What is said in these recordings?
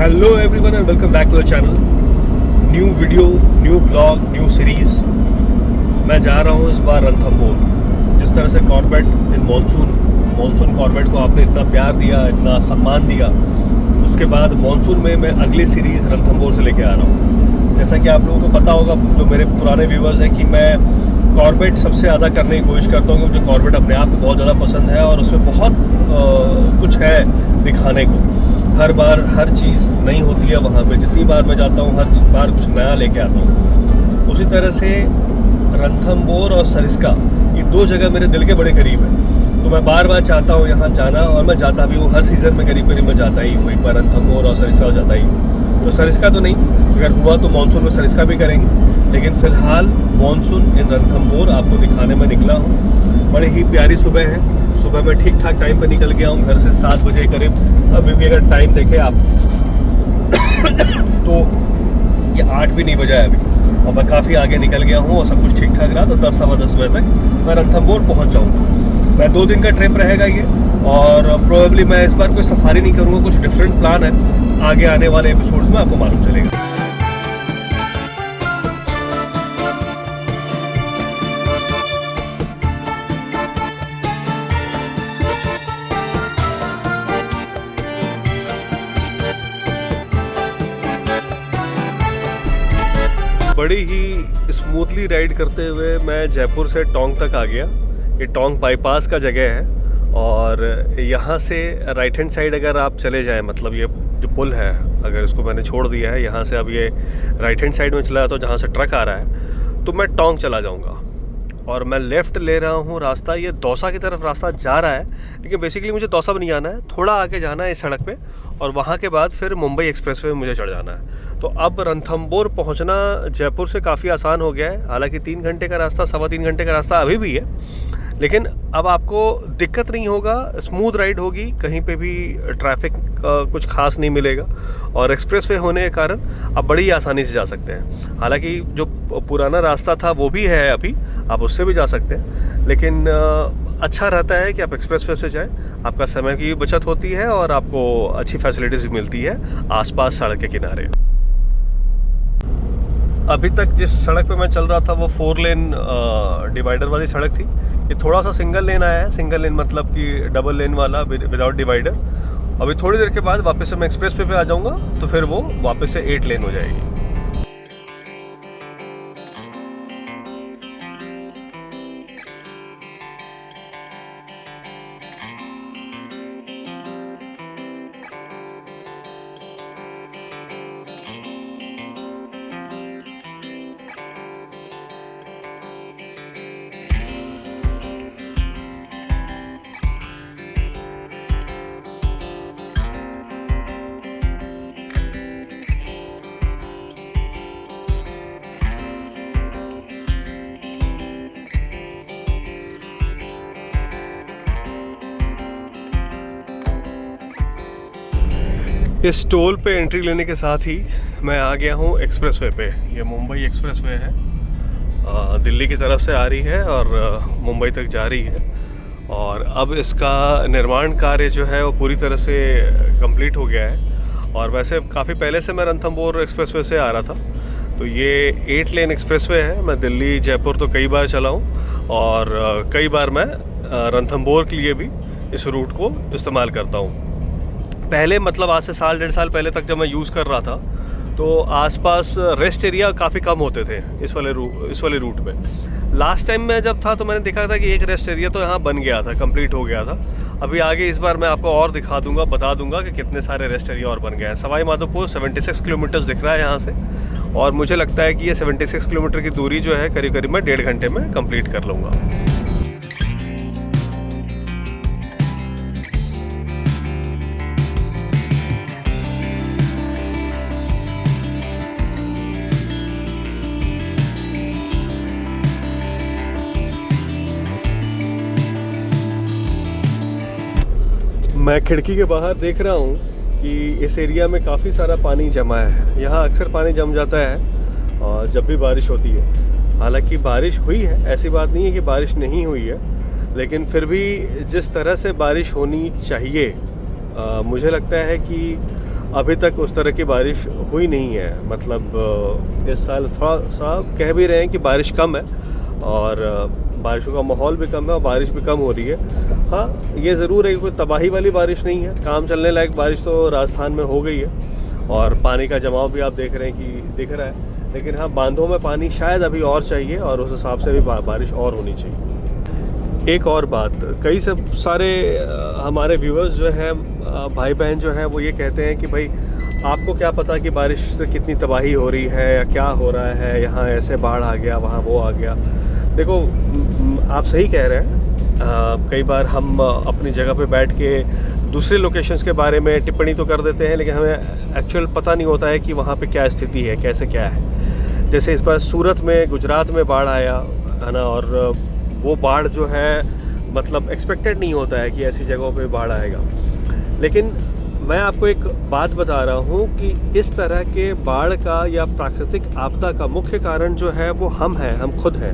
Hello everyone and welcome back to the channel. New video, new blog, new series. मैं जा रहा हूँ इस बार रणथंभौर। जिस तरह से कॉर्बेट इन मानसून कॉर्बेट को आपने इतना प्यार दिया, इतना सम्मान दिया, उसके बाद मानसून में मैं अगली सीरीज़ रणथंभौर से लेके आ रहा हूँ। जैसा कि आप लोगों को पता होगा, जो मेरे पुराने व्यूवर्स हैं, कि मैं कॉर्बेट सबसे ज़्यादा करने की कोशिश करता हूँ, क्योंकि मुझे कॉर्बेट अपने आप में बहुत ज़्यादा पसंद है और उसमें बहुत कुछ है दिखाने को। हर बार हर चीज़ नई होती है वहाँ पे। जितनी बार मैं जाता हूँ हर बार कुछ नया लेके आता हूँ। उसी तरह से रणथंभौर और सरिस्का, ये दो जगह मेरे दिल के बड़े करीब हैं, तो मैं बार बार चाहता हूँ यहाँ जाना, और मैं जाता भी हूँ। हर सीज़न में करीब करीब मैं जाता ही हूँ, एक बार रणथंभौर और सरिस्का जाता ही हूँ। तो सरिस्का तो नहीं, अगर हुआ तो मानसून में सरिस्का भी करेंगे, लेकिन फ़िलहाल मानसून इन रणथंभौर आपको दिखाने में निकला हूँ। बड़ी ही प्यारी सुबह है। सुबह में ठीक ठाक टाइम पर निकल गया हूँ घर से, 7 बजे करीब। अभी भी अगर टाइम देखें आप तो ये 8 भी नहीं बजा है अभी, और मैं काफ़ी आगे निकल गया हूँ और सब कुछ ठीक ठाक रहा। तो 10 सवा 10 बजे तक मैं रणथंभौर पहुँच जाऊँगा। मैं 2 दिन का ट्रिप रहेगा ये, और प्रोबेबली मैं इस बार कोई सफारी नहीं करूँगा, कुछ डिफरेंट प्लान है। आगे आने वाले एपिसोड्स में आपको मालूम चलेगा। बड़ी ही स्मूथली राइड करते हुए मैं जयपुर से टोंक तक आ गया। ये टोंक बाईपास का जगह है, और यहाँ से राइट हैंड साइड अगर आप चले जाएं, मतलब ये जो पुल है, अगर इसको मैंने छोड़ दिया है यहाँ से, अब ये राइट हैंड साइड में चला जाता हूँ जहाँ से ट्रक आ रहा है, तो मैं टोंक चला जाऊँगा। और मैं लेफ़्ट ले रहा हूँ रास्ता, ये दौसा की तरफ रास्ता जा रहा है, लेकिन बेसिकली मुझे दौसा भी नहीं जाना है, थोड़ा आगे जाना है इस सड़क पे, और वहाँ के बाद फिर मुंबई एक्सप्रेसवे में मुझे चढ़ जाना है। तो अब रणथंभौर पहुँचना जयपुर से काफ़ी आसान हो गया है। हालांकि 3 घंटे का रास्ता, सवा 3 घंटे का रास्ता अभी भी है, लेकिन अब आपको दिक्कत नहीं होगा, स्मूथ राइड होगी, कहीं पे भी ट्रैफिक कुछ खास नहीं मिलेगा, और एक्सप्रेसवे होने के कारण आप बड़ी आसानी से जा सकते हैं। हालांकि जो पुराना रास्ता था वो भी है अभी, आप उससे भी जा सकते हैं, लेकिन अच्छा रहता है कि आप एक्सप्रेसवे से जाएं। आपका समय की बचत होती है और आपको अच्छी फैसिलिटीज़ भी मिलती है आसपास सड़क के किनारे। अभी तक जिस सड़क पे मैं चल रहा था वो 4 लेन डिवाइडर वाली सड़क थी। ये थोड़ा सा सिंगल लेन आया है। सिंगल लेन मतलब कि डबल लेन वाला विदाउट डिवाइडर। अभी थोड़ी देर के बाद वापस से मैं एक्सप्रेस पे आ जाऊंगा, तो फिर वो वापस से 8 लेन हो जाएगी। इस टोल पे एंट्री लेने के साथ ही मैं आ गया हूँ एक्सप्रेसवे पे। ये मुंबई एक्सप्रेसवे है, दिल्ली की तरफ से आ रही है और मुंबई तक जा रही है। और अब इसका निर्माण कार्य जो है वो पूरी तरह से कंप्लीट हो गया है। और वैसे काफ़ी पहले से मैं रणथंभौर एक्सप्रेसवे से आ रहा था, तो ये 8 लेन एक्सप्रेसवे है। मैं दिल्ली जयपुर तो कई बार चला हूँ, और कई बार मैं रणथंभौर के लिए भी इस रूट को इस्तेमाल करता हूँ। पहले, मतलब आज से 1.5 साल पहले तक जब मैं यूज़ कर रहा था, तो आसपास रेस्ट एरिया काफ़ी कम होते थे इस वाले रूट पे। लास्ट टाइम मैं जब था तो मैंने देखा था कि एक रेस्ट एरिया तो यहाँ बन गया था, कंप्लीट हो गया था। अभी आगे इस बार मैं आपको और दिखा दूंगा, बता दूंगा कि कितने सारे रेस्ट एरिया और बन गए हैं। सवाई माधोपुर 76 किलोमीटर्स दिख रहा है यहाँ से, और मुझे लगता है कि ये 76 किलोमीटर की दूरी जो है करीब करीब मैं 1.5 घंटे में कंप्लीट कर लूँगा। मैं खिड़की के बाहर देख रहा हूँ कि इस एरिया में काफ़ी सारा पानी जमा है। यहाँ अक्सर पानी जम जाता है और जब भी बारिश होती है। हालांकि बारिश हुई है, ऐसी बात नहीं है कि बारिश नहीं हुई है, लेकिन फिर भी जिस तरह से बारिश होनी चाहिए, मुझे लगता है कि अभी तक उस तरह की बारिश हुई नहीं है। मतलब इस साल थोड़ा सा कह भी रहे हैं कि बारिश कम है और बारिशों का माहौल भी कम है और बारिश भी कम हो रही है। हाँ, ये ज़रूर है कि कोई तबाही वाली बारिश नहीं है। काम चलने लायक बारिश तो राजस्थान में हो गई है और पानी का जमाव भी आप देख रहे हैं कि दिख रहा है। लेकिन हाँ, बांधों में पानी शायद अभी और चाहिए और उस हिसाब से भी बारिश और होनी चाहिए। एक और बात, कई सब सारे हमारे व्यूअर्स जो है, भाई बहन जो है, वो ये कहते हैं कि भाई आपको क्या पता कि बारिश से कितनी तबाही हो रही है या क्या हो रहा है, यहाँ ऐसे बाढ़ आ गया, वहाँ वो आ गया। देखो, आप सही कह रहे हैं। कई बार हम अपनी जगह पे बैठ के दूसरे लोकेशंस के बारे में टिप्पणी तो कर देते हैं, लेकिन हमें एक्चुअल पता नहीं होता है कि वहाँ पे क्या स्थिति है, कैसे क्या है। जैसे इस बार सूरत में, गुजरात में बाढ़ आया है ना, और वो बाढ़ जो है मतलब एक्सपेक्टेड नहीं होता है कि ऐसी जगहों पे बाढ़ आएगा। लेकिन मैं आपको एक बात बता रहा हूँ कि इस तरह के बाढ़ का या प्राकृतिक आपदा का मुख्य कारण जो है वो हम हैं, हम खुद हैं।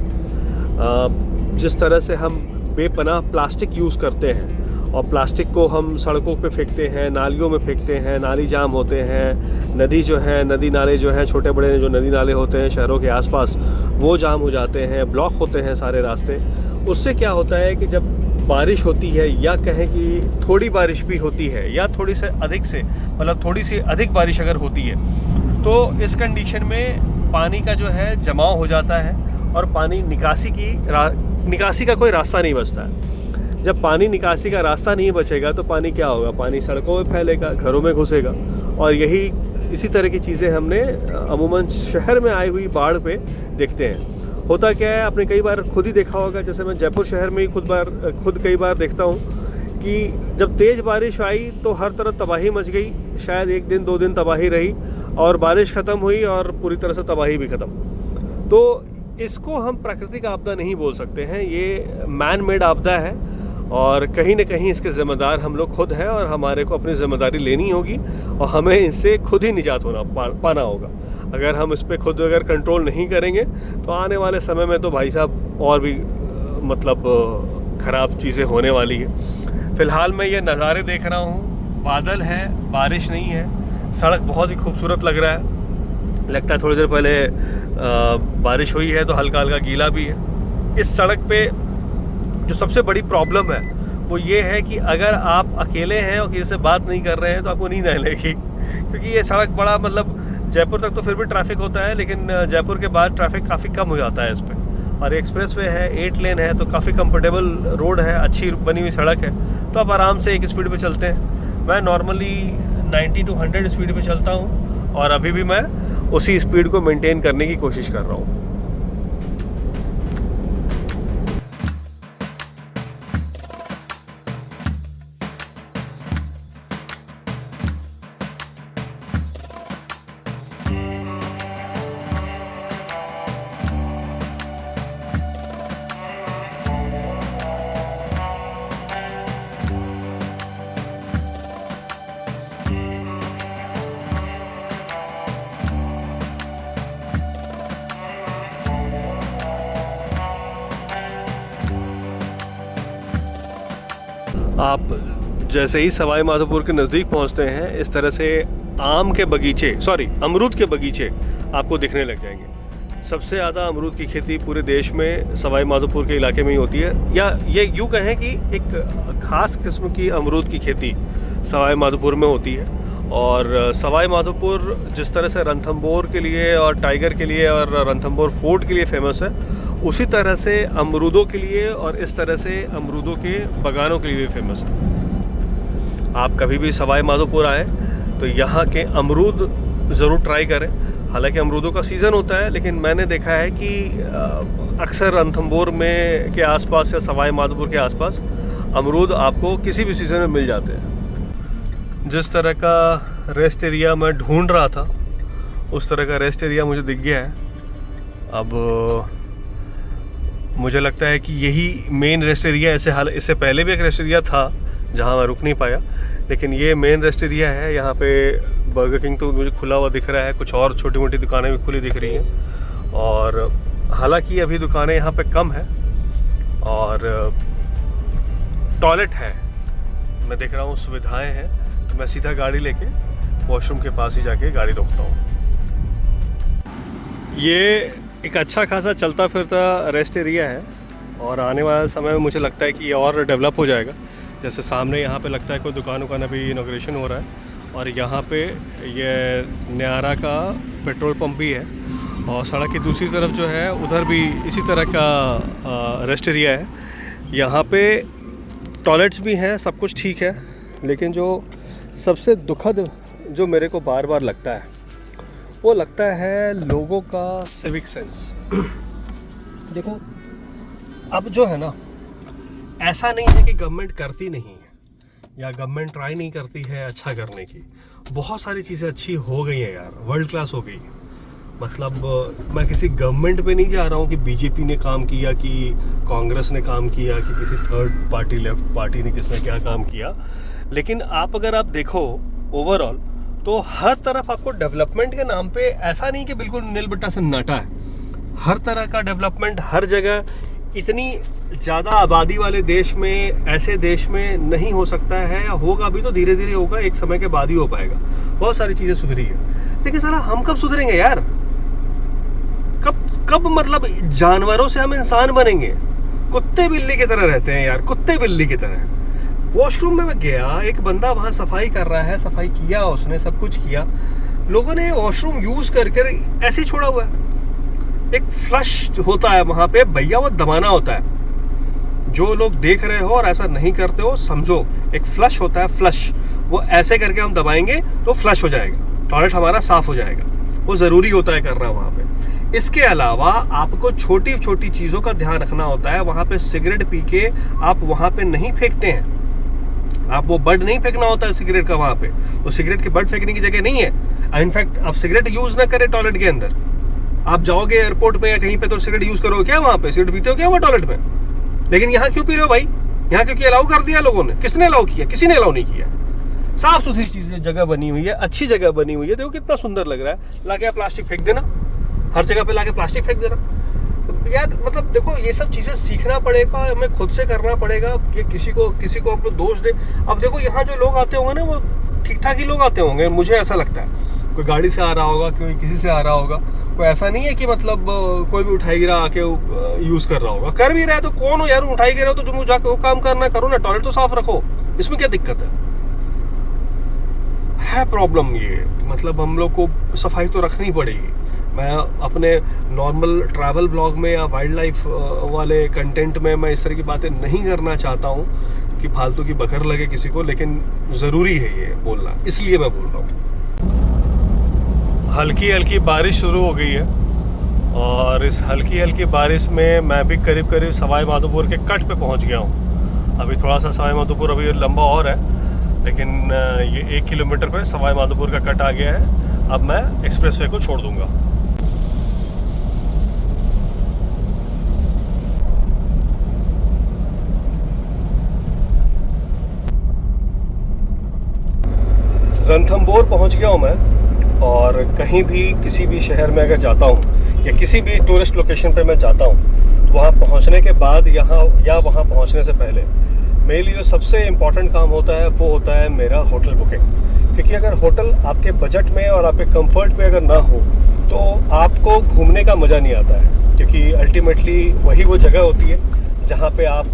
जिस तरह से हम बेपनाह प्लास्टिक यूज़ करते हैं और प्लास्टिक को हम सड़कों पे फेंकते हैं, नालियों में फेंकते हैं, नाली जाम होते हैं, नदी जो है, नदी नाले जो हैं, छोटे बड़े जो नदी नाले होते हैं शहरों के आसपास, वो जाम हो जाते हैं, ब्लॉक होते हैं सारे रास्ते। उससे क्या होता है कि जब बारिश होती है, या कहें कि थोड़ी बारिश भी होती है, या थोड़ी से अधिक से मतलब थोड़ी सी अधिक बारिश अगर होती है, तो इस कंडीशन में पानी का जो है जमाव हो जाता है और पानी निकासी का कोई रास्ता नहीं बचता है। जब पानी निकासी का रास्ता नहीं बचेगा तो पानी क्या होगा? पानी सड़कों में फैलेगा, घरों में घुसेगा। और इसी तरह की चीज़ें हमने अमूमन शहर में आई हुई बाढ़ पे देखते हैं। होता क्या है, आपने कई बार खुद ही देखा होगा, जैसे मैं जयपुर शहर में ही खुद कई बार देखता हूँ कि जब तेज़ बारिश आई तो हर तरफ तबाही मच गई। शायद 1 दिन 2 दिन तबाही रही और बारिश ख़त्म हुई और पूरी तरह से तबाही भी ख़त्म। तो इसको हम प्राकृतिक आपदा नहीं बोल सकते हैं, ये मैन मेड आपदा है और कहीं न कहीं इसके ज़िम्मेदार हम लोग खुद हैं और हमारे को अपनी ज़िम्मेदारी लेनी होगी और हमें इससे खुद ही निजात पाना होगा। अगर हम इस पर खुद अगर कंट्रोल नहीं करेंगे तो आने वाले समय में तो भाई साहब और भी मतलब ख़राब चीज़ें होने वाली है। फ़िलहाल मैं ये नज़ारे देख रहा हूँ, बादल है, बारिश नहीं है, सड़क बहुत ही खूबसूरत लग रहा है। लगता है थोड़ी देर पहले बारिश हुई है तो हल्का हल्का गीला भी है। इस सड़क पे जो सबसे बड़ी प्रॉब्लम है वो ये है कि अगर आप अकेले हैं और किसी से बात नहीं कर रहे हैं तो आपको नींद आने लगेगी, क्योंकि ये सड़क बड़ा मतलब जयपुर तक तो फिर भी ट्रैफिक होता है, लेकिन जयपुर के बाद ट्रैफिक काफ़ी कम हो जाता है इस पर। और एक्सप्रेसवे है, 8 लेन है, तो काफ़ी कंफर्टेबल रोड है, अच्छी बनी हुई सड़क है, तो आप आराम से एक स्पीड पे चलते हैं। मैं नॉर्मली 90 to 100 स्पीड पे चलता हूँ और अभी भी मैं उसी स्पीड को मेंटेन करने की कोशिश कर रहा हूँ। आप जैसे ही सवाई माधोपुर के नज़दीक पहुंचते हैं, इस तरह से अमरूद के बगीचे आपको दिखने लग जाएंगे। सबसे ज़्यादा अमरूद की खेती पूरे देश में सवाई माधोपुर के इलाके में ही होती है, या ये यूँ कहें कि एक ख़ास किस्म की अमरूद की खेती सवाई माधोपुर में होती है। और सवाई माधोपुर जिस तरह से रणथंभौर के लिए और टाइगर के लिए और रणथंभौर फोर्ट के लिए फेमस है, उसी तरह से अमरूदों के लिए और इस तरह से अमरूदों के बागानों के लिए फेमस है। आप कभी भी सवाई माधोपुर आए तो यहाँ के अमरूद ज़रूर ट्राई करें। हालांकि अमरूदों का सीज़न होता है, लेकिन मैंने देखा है कि अक्सर रणथंभौर में के आसपास या सवाई माधोपुर के आसपास अमरूद आपको किसी भी सीज़न में मिल जाते हैं। जिस तरह का रेस्ट एरिया मैं ढूंढ रहा था, उस तरह का रेस्ट एरिया मुझे दिख गया है। अब मुझे लगता है कि यही मेन रेस्ट एरिया, इससे पहले भी एक रेस्ट एरिया था जहां मैं रुक नहीं पाया, लेकिन ये मेन रेस्ट एरिया है। यहाँ पे बर्गर किंग तो मुझे खुला हुआ दिख रहा है, कुछ और छोटी मोटी दुकानें भी खुली दिख रही हैं। और हालांकि अभी दुकानें यहाँ पे कम है और टॉयलेट है, मैं देख रहा हूँ, सुविधाएं हैं। तो मैं सीधा गाड़ी लेके वॉशरूम के पास ही जाके गाड़ी रोकता हूँ। ये एक अच्छा खासा चलता फिरता रेस्ट एरिया है और आने वाले समय में मुझे लगता है कि ये और डेवलप हो जाएगा। जैसे सामने यहाँ पे लगता है कोई दुकान वुकान अभी इनॉग्रेशन हो रहा है और यहाँ पे ये न्यारा का पेट्रोल पंप भी है और सड़क की दूसरी तरफ जो है उधर भी इसी तरह का रेस्ट एरिया है। यहाँ पे टॉयलेट्स भी हैं, सब कुछ ठीक है, लेकिन जो सबसे दुखद जो मेरे को बार बार लगता है वो लगता है लोगों का सिविक सेंस। देखो अब जो है ना, ऐसा नहीं है कि गवर्नमेंट करती नहीं है या गवर्नमेंट ट्राई नहीं करती है अच्छा करने की। बहुत सारी चीज़ें अच्छी हो गई हैं यार, वर्ल्ड क्लास हो गई। मतलब मैं किसी गवर्नमेंट पे नहीं जा रहा हूँ कि बीजेपी ने काम किया, कि कांग्रेस ने काम किया, कि किसी थर्ड पार्टी लेफ्ट पार्टी ने किसने क्या काम किया, लेकिन अगर आप देखो ओवरऑल तो हर तरफ आपको डेवलपमेंट के नाम पे ऐसा नहीं कि बिल्कुल नील बट्टा सन्नाटा है। हर तरह का डेवलपमेंट हर जगह। इतनी ज़्यादा आबादी वाले देश में, ऐसे देश में नहीं हो सकता है, या होगा भी तो धीरे धीरे होगा, एक समय के बाद ही हो पाएगा। बहुत सारी चीज़ें सुधरी है, लेकिन साला हम कब सुधरेंगे यार? कब मतलब जानवरों से हम इंसान बनेंगे? कुत्ते बिल्ली की तरह रहते हैं यार, कुत्ते बिल्ली की तरह। वॉशरूम में मैं गया, एक बंदा वहाँ सफाई कर रहा है, सफाई किया उसने, सब कुछ किया, लोगों ने वॉशरूम यूज़ करके ऐसे ही छोड़ा हुआ है। एक फ्लश होता है वहाँ पे भैया, वो दबाना होता है। जो लोग देख रहे हो और ऐसा नहीं करते हो, समझो एक फ्लश होता है, फ्लश। वो ऐसे करके हम दबाएंगे तो फ्लश हो जाएगा, टॉयलेट हमारा साफ हो जाएगा। वो ज़रूरी होता है करना वहाँ पे। इसके अलावा आपको छोटी छोटी चीज़ों का ध्यान रखना होता है। वहाँ पे सिगरेट पी के आप वहाँ पे नहीं फेंकते हैं, आप वो बड नहीं फेंकना होता है सिगरेट का वहाँ पे। वो सिगरेट के बड फेंकने की जगह नहीं है। इनफैक्ट आप सिगरेट यूज़ ना करें टॉयलेट के अंदर। आप जाओगे एयरपोर्ट में या कहीं पे तो सिगरेट यूज़ करोगे क्या? वहाँ पे सिगरेट पीते हो क्या वहाँ टॉयलेट में? लेकिन यहाँ क्यों पी रहे हो भाई? यहाँ क्योंकि अलाउ कर दिया लोगों ने। किसने अलाउ किया? किसी ने अलाउ नहीं किया। साफ सुथरी चीज़ें जगह बनी हुई है, अच्छी जगह बनी हुई है। देखो कितना सुंदर लग रहा है। लाके आप प्लास्टिक फेंक देना, हर जगह पे लाके प्लास्टिक फेंक देना। तो यार मतलब देखो, ये सब चीज़ें सीखना पड़ेगा, हमें खुद से करना पड़ेगा। ये किसी को आप लोग दोष दे। अब देखो यहाँ जो लोग आते होंगे ना, वो ठीक ठाक ही लोग आते होंगे, मुझे ऐसा लगता है। कोई गाड़ी से आ रहा होगा, कोई किसी से आ रहा होगा। कोई ऐसा नहीं है कि मतलब कोई भी उठाई गिरा आके यूज़ कर रहा होगा। कर भी रहा है तो कौन हो यार? उठाई गिरा हो तो तुम जाके वो काम करना करो ना, टॉयलेट तो साफ रखो, इसमें क्या दिक्कत है प्रॉब्लम ये। मतलब हम लोग को सफाई तो रखनी पड़ेगी। मैं अपने नॉर्मल ट्रैवल ब्लॉग में या वाइल्ड लाइफ वाले कंटेंट में मैं इस तरह की बातें नहीं करना चाहता हूँ कि फालतू की बकर लगे किसी को, लेकिन ज़रूरी है ये बोलना, इसलिए मैं बोल रहा हूँ। हल्की हल्की बारिश शुरू हो गई है और इस हल्की हल्की बारिश में मैं भी करीब करीब सवाई माधोपुर के कट पे पहुंच गया हूं। अभी थोड़ा सा सवाई माधोपुर अभी लंबा और है, लेकिन ये 1 किलोमीटर पे सवाई माधोपुर का कट आ गया है। अब मैं एक्सप्रेसवे को छोड़ दूंगा। रणथंभौर पहुंच गया हूं मैं। और कहीं भी किसी भी शहर में अगर जाता हूँ या किसी भी टूरिस्ट लोकेशन पे मैं जाता हूँ, तो वहाँ पहुँचने के बाद वहाँ पहुँचने से पहले मेरे लिए जो सबसे इम्पॉर्टेंट काम होता है वो होता है मेरा होटल बुकिंग। क्योंकि अगर होटल आपके बजट में और आपके कंफर्ट में अगर ना हो तो आपको घूमने का मज़ा नहीं आता है। क्योंकि अल्टीमेटली वही वो जगह होती है जहाँ पे आप,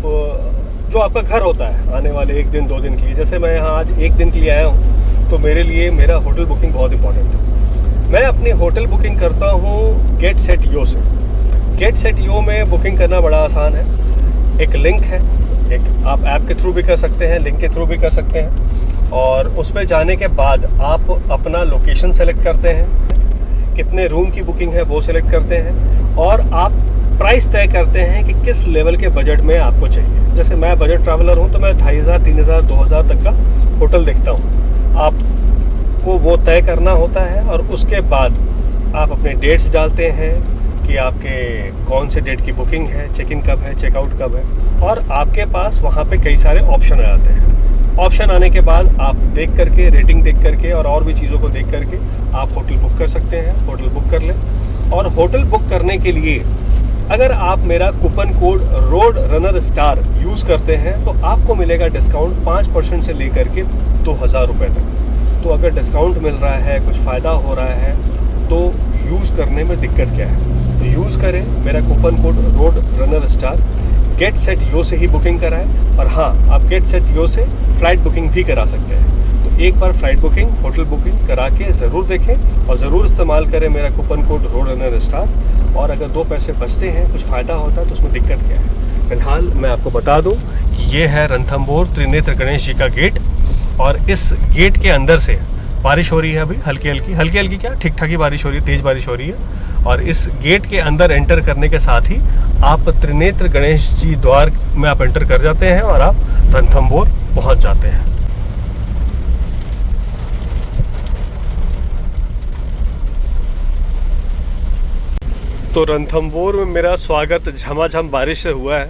जो आपका घर होता है आने वाले 1 दिन 2 दिन के लिए। जैसे मैं यहाँ आज 1 दिन के लिए आया हूँ, तो मेरे लिए मेरा होटल बुकिंग बहुत इंपॉर्टेंट है। मैं अपनी होटल बुकिंग करता हूँ गेट सेट यो से। गेट सेट यो में बुकिंग करना बड़ा आसान है। एक लिंक है, एक आप ऐप के थ्रू भी कर सकते हैं, लिंक के थ्रू भी कर सकते हैं। और उस पर जाने के बाद आप अपना लोकेशन सेलेक्ट करते हैं, कितने रूम की बुकिंग है वो सेलेक्ट करते हैं, और आप प्राइस तय करते हैं कि किस लेवल के बजट में आपको चाहिए। जैसे मैं बजट ट्रैवलर हूँ तो मैं 2500, 3000, 2000 तक का होटल देखता हूँ। आपको वो तय करना होता है और उसके बाद आप अपने डेट्स डालते हैं कि आपके कौन से डेट की बुकिंग है, चेक इन कब है, चेकआउट कब है, और आपके पास वहाँ पे कई सारे ऑप्शन आ जाते हैं। ऑप्शन आने के बाद आप देख करके, रेटिंग देख करके और भी चीज़ों को देख करके आप होटल बुक कर सकते हैं। होटल बुक कर लें। और होटल बुक करने के लिए अगर आप मेरा coupon code road runner star use करते हैं तो आपको मिलेगा डिस्काउंट 5% से लेकर के 2000 रुपये तक। तो अगर डिस्काउंट मिल रहा है, कुछ फ़ायदा हो रहा है, तो यूज़ करने में दिक्कत क्या है? तो यूज़ करें, मेरा coupon code road runner star, get set यो से ही बुकिंग कराएं। और हाँ, आप गेट सेट यो से फ़्लाइट बुकिंग भी करा सकते हैं। तो एक बार फ़्लाइट बुकिंग, होटल बुकिंग करा के ज़रूर देखें और ज़रूर इस्तेमाल करें मेरा coupon code road runner star. और अगर 2 पैसे बचते हैं, कुछ फ़ायदा होता है, तो उसमें दिक्कत क्या है? फिलहाल मैं आपको बता दूं कि ये है रणथंभौर त्रिनेत्र गणेश जी का गेट। और इस गेट के अंदर से बारिश हो रही है, अभी हल्की हल्की क्या, ठीक ठाक ही बारिश हो रही है, तेज़ बारिश हो रही है। और इस गेट के अंदर एंटर करने के साथ ही आप त्रिनेत्र गणेश जी द्वार में आप एंटर कर जाते हैं और आप रणथंभौर पहुंच जाते हैं। तो रणथंभौर में मेरा स्वागत झमाझम बारिश से हुआ है।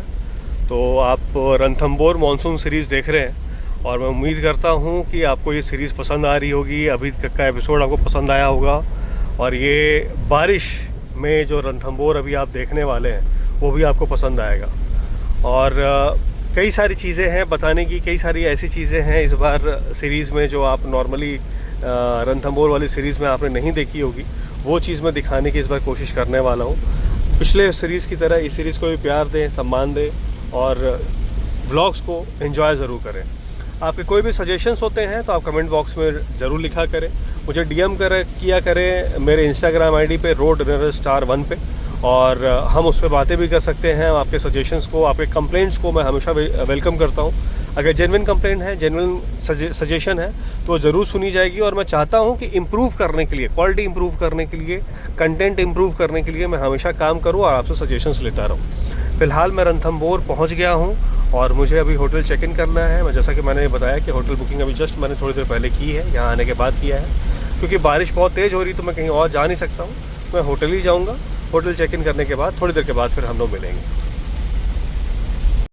तो आप रणथंभौर मानसून सीरीज़ देख रहे हैं और मैं उम्मीद करता हूं कि आपको ये सीरीज़ पसंद आ रही होगी, अभी तक का एपिसोड आपको पसंद आया होगा। और ये बारिश में जो रणथंभौर अभी आप देखने वाले हैं वो भी आपको पसंद आएगा। और कई सारी चीज़ें हैं बताने की, कई सारी ऐसी चीज़ें हैं इस बार सीरीज़ में जो आप नॉर्मली रणथंभौर वाली सीरीज़ में आपने नहीं देखी होगी। वो चीज़ मैं दिखाने की इस बार कोशिश करने वाला हूँ। पिछले सीरीज़ की तरह इस सीरीज़ को भी प्यार दें, सम्मान दें और व्लॉग्स को एंजॉय ज़रूर करें। आपके कोई भी सजेशंस होते हैं तो आप कमेंट बॉक्स में ज़रूर लिखा करें, मुझे डीएम किया करें मेरे इंस्टाग्राम आईडी पे रोड रनर स्टार 1 पे। और हम उस पर बातें भी कर सकते हैं। आपके सजेशंस को, आपके कंप्लेंट्स को मैं हमेशा वेलकम करता हूं। अगर जेन्युइन कंप्लेंट है, जेन्युइन सजेशन है तो ज़रूर सुनी जाएगी। और मैं चाहता हूं कि इम्प्रूव करने के लिए, क्वालिटी इम्प्रूव करने के लिए, कंटेंट इम्प्रूव करने के लिए मैं हमेशा काम करूं और आपसे सजेशंस लेता रहूं। फ़िलहाल मैं रणथंभौर पहुँच गया हूँ और मुझे अभी होटल चेक इन करना है। मैं जैसा कि मैंने बताया कि होटल बुकिंग अभी जस्ट मैंने थोड़ी देर पहले की है, यहाँ आने के बाद किया है। क्योंकि बारिश बहुत तेज़ हो रही तो मैं कहीं और जा नहीं सकता हूँ, मैं होटल ही जाऊँगा। होटल चेक इन करने के बाद थोड़ी देर के बाद फिर हम लोग मिलेंगे।